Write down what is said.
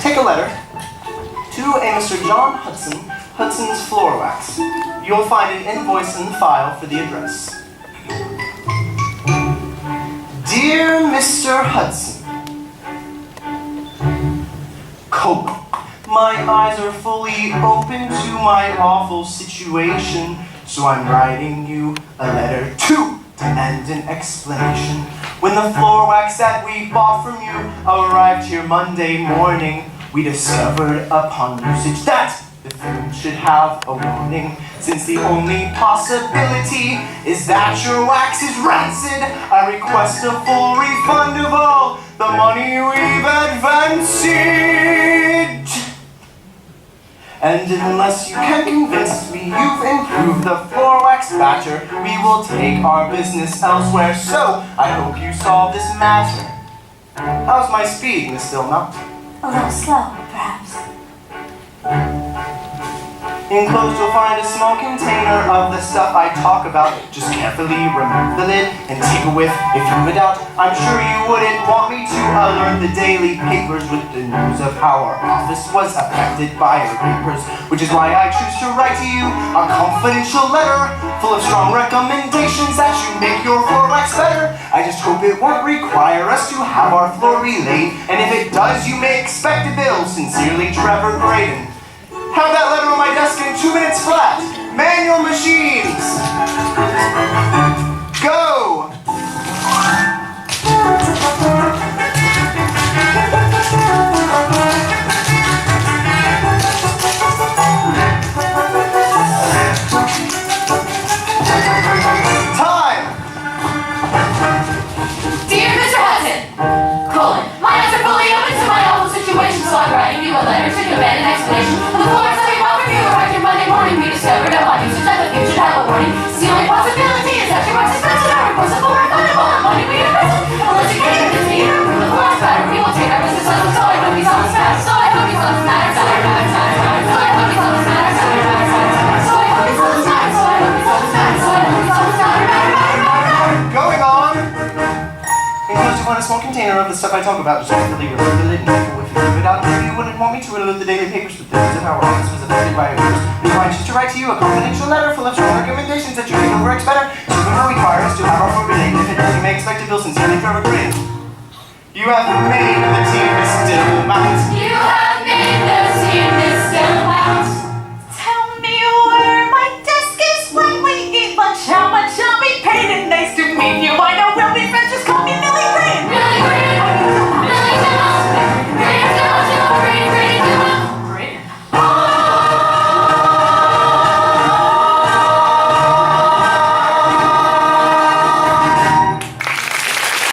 Take a letter to a Mr. John Hudson, Hudson's Floor Wax. You'll find an invoice in the file for the address. Dear Mr. Hudson, Cope, my eyes are fully open to my awful situation, so I'm writing you a letter to demand an explanation. When the floor wax that we bought from you arrived here Monday morning, we discovered upon usage that the film should have a warning. Since the only possibility is that your wax is rancid, I request a full refund of all the money we've advanced. And unless you can convince me you've improved the floor wax batter, we will take our business elsewhere. So I hope you solve this matter. How's my speed, Miss Stillmouth? A little slow, perhaps. Enclosed you'll find a small container of the stuff I talk about. Just carefully remove the lid and take a whiff if you've a doubt. I'm sure you wouldn't want me to alert the daily papers with the news of how our office was affected by your papers, which is why I choose to write to you a confidential letter full of strong recommendations that you make your floor wax better. I just hope it won't require us to have our floor relaid, and if it does, you may expect a bill. Sincerely, Trevor Graydon. Have that letter on my desk in 2 minutes flat. Man your machines. Go! Time! Dear Mr. Hudson, my eyes are fully open to my awful situation, so I'm writing you a letter to demand an explanation. The floors that we bought from you arrived here Monday morning. We discovered upon usage that the film should have a warning. Since the only possibility is that your wax is rancid, I request a full refund of all the money we invested. Unless you can convince me you improve the floor wax batter, we will take our business elsewhere. So I hope you solve this matter. So I hope you solve this matter. So I hope you solve this matter. So I hope you solve this matter. So I hope you solve this matter. So I hope you solve this matter. So I hope you solve this matter. So I hope you solve this matter. Going on! Enclosed you find a small container of the stuff I talk about. Just carefully remove the lid and take a whiff if you've a doubt. Maybe you wouldn't want me to alert the daily papers with the news of how our office was affected by your papers. We want you to write to you a confidential letter full of strong recommendations that you think will work better. So we will require us to have our floor relaid. If it does, you may expect a bill. Sincerely, Trevor Green. You have made the team Miss Stillmouth.